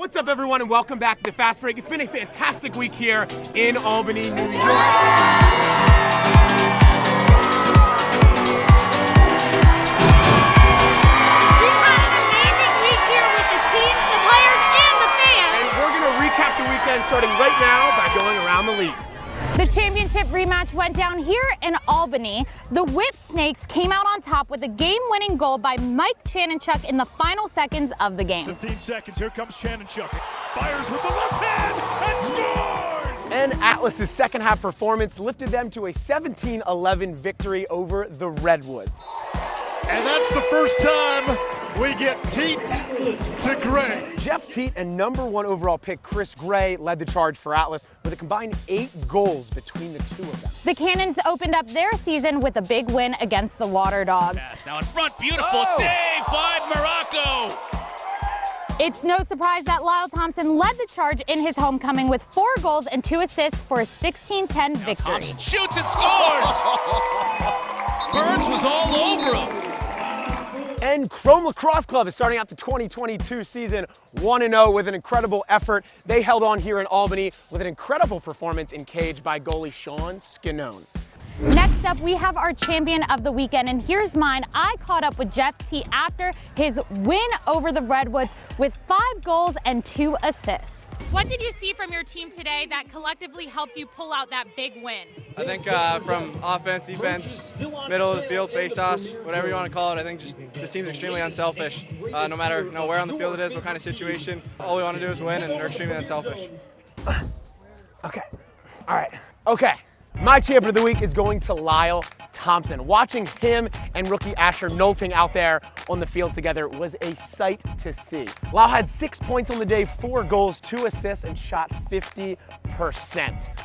What's up, everyone, and welcome back to the Fast Break. It's been a fantastic week here in Albany, New York. We've had an amazing week here with the teams, the players, and the fans. And we're going to recap the weekend starting right now by going around the league. The championship rematch went down here in Albany. The Whip Snakes came out on top with a game-winning goal by Mike Chanenchuk in the final seconds of the game. 15 seconds, here comes Chanenchuk. Fires with the left hand and scores! And Atlas's second half performance lifted them to a 17-11 victory over the Redwoods. And that's the first time we get Teat to Gray. Jeff Teat and #1 overall pick Chris Gray led the charge for Atlas with a combined 8 goals between the two of them. The Cannons opened up their season with a big win against the Water Dogs. Pass now in front, beautiful save by Morocco. It's no surprise that Lyle Thompson led the charge in his homecoming with 4 goals and 2 assists for a 16-10 victory. Thompson shoots and scores. Burns was all over him. And Chrome Lacrosse Club is starting out the 2022 season 1-0 with an incredible effort. They held on here in Albany with an incredible performance in cage by goalie Sean Scanone. Next up, we have our champion of the weekend, and here's mine. I caught up with Jeff Teat after his win over the Redwoods with 5 goals and 2 assists. What did you see from your team today that collectively helped you pull out that big win? I think from offense, defense, middle of the field, face-offs, whatever you want to call it, I think just this team's extremely unselfish. No matter where on the field it is, what kind of situation, all we want to do is win, and they're extremely unselfish. Okay, all right, okay. My champion of the week is going to Lyle Thompson. Watching him and rookie Asher Nolting out there on the field together was a sight to see. Lyle had 6 points on the day, 4 goals, 2 assists, and shot 50%.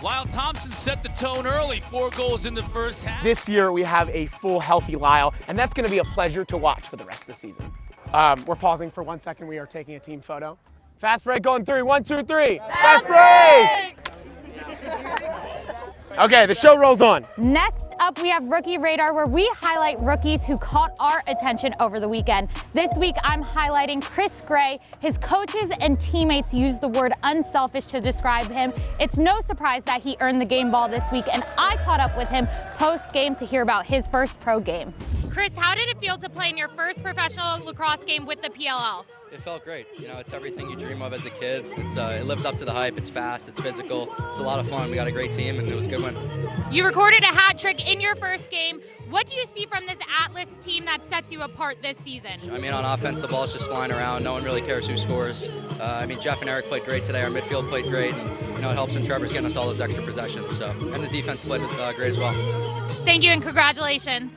Lyle Thompson set the tone early, 4 goals in the first half. This year we have a full, healthy Lyle, and that's going to be a pleasure to watch for the rest of the season. We're pausing for 1 second. We are taking a team photo. Fast break going 3, 1, 2, 3. Fast break! Okay, the show rolls on. Next up, we have Rookie Radar, where we highlight rookies who caught our attention over the weekend. This week, I'm highlighting Chris Gray. His coaches and teammates used the word unselfish to describe him. It's no surprise that he earned the game ball this week, and I caught up with him post-game to hear about his first pro game. Chris, how did it feel to play in your first professional lacrosse game with the PLL? It felt great. You know, it's everything you dream of as a kid. It lives up to the hype. It's fast. It's physical. It's a lot of fun. We got a great team, and it was a good win. You recorded a hat trick in your first game. What do you see from this Atlas team that sets you apart this season? I mean, on offense, the ball's just flying around. No one really cares who scores. I mean, Jeff and Eric played great today. Our midfield played great, and it helps when Trevor's getting us all those extra possessions. So, and the defense played great as well. Thank you and congratulations.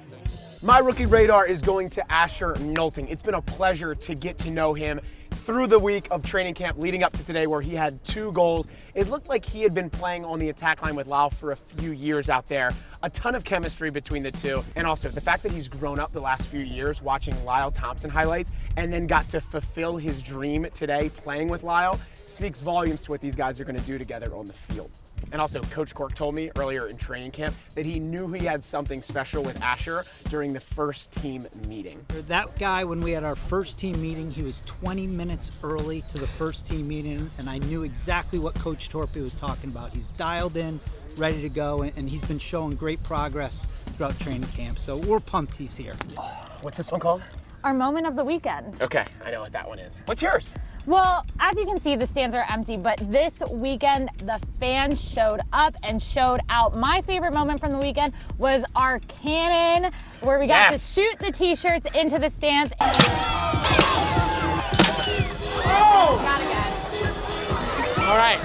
My rookie radar is going to Asher Nolting. It's been a pleasure to get to know him through the week of training camp leading up to today, where he had 2 goals. It looked like he had been playing on the attack line with Lyle for a few years out there. A ton of chemistry between the two. And also the fact that he's grown up the last few years watching Lyle Thompson highlights and then got to fulfill his dream today playing with Lyle speaks volumes to what these guys are going to do together on the field. And also, Coach Cork told me earlier in training camp that he knew he had something special with Asher during the first team meeting. That guy, when we had our first team meeting, he was 20 minutes early to the first team meeting, and I knew exactly what Coach Torpy was talking about. He's dialed in, ready to go, and he's been showing great progress throughout training camp. So we're pumped he's here. What's this one called? Our moment of the weekend. Okay, I know what that one is. What's yours? Well, as you can see, the stands are empty, but this weekend, the fans showed up and showed out. My favorite moment from the weekend was our cannon, where we got to shoot the t-shirts into the stands. Oh! Got it, guys. All right.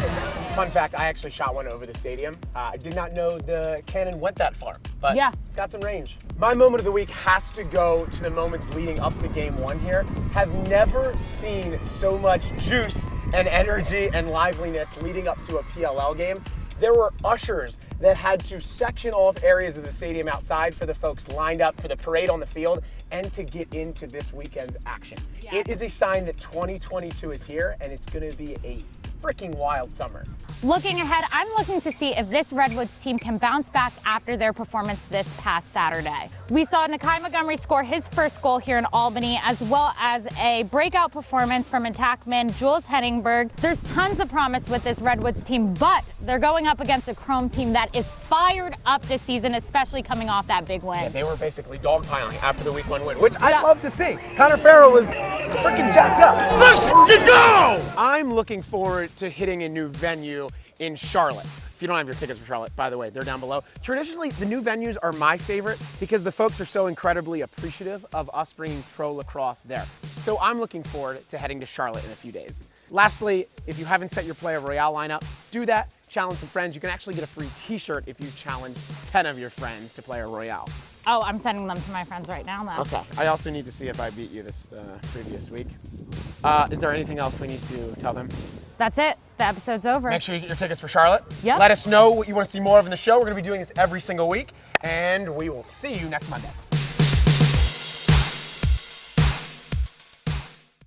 Fun fact, I actually shot one over the stadium. I did not know the cannon went that far, but yeah, it's got some range. My moment of the week has to go to the moments leading up to game 1 here. Have never seen so much juice and energy and liveliness leading up to a PLL game. There were ushers that had to section off areas of the stadium outside for the folks lined up for the parade on the field and to get into this weekend's action. Yeah. It is a sign that 2022 is here, and it's going to be a freaking wild summer. Looking ahead, I'm looking to see if this Redwoods team can bounce back after their performance this past Saturday. We saw Nakai Montgomery score his first goal here in Albany, as well as a breakout performance from attackman Jules Henningberg. There's tons of promise with this Redwoods team, but they're going up against a Chrome team that is fired up this season, especially coming off that big win. Yeah, they were basically dogpiling after the Week 1 win, which I'd love to see. Connor Farrell was freaking jacked up. Let's go! I'm looking forward to hitting a new venue in Charlotte. If you don't have your tickets for Charlotte, by the way, they're down below. Traditionally, the new venues are my favorite because the folks are so incredibly appreciative of us bringing pro lacrosse there. So I'm looking forward to heading to Charlotte in a few days. Lastly, if you haven't set your Player Royale lineup, do that. Challenge some friends. You can actually get a free t-shirt if you challenge 10 of your friends to Player Royale. Oh, I'm sending them to my friends right now, though. Okay. I also need to see if I beat you this previous week. Is there anything else we need to tell them? That's it. The episode's over. Make sure you get your tickets for Charlotte. Yep. Let us know what you want to see more of in the show. We're going to be doing this every single week, and we will see you next Monday.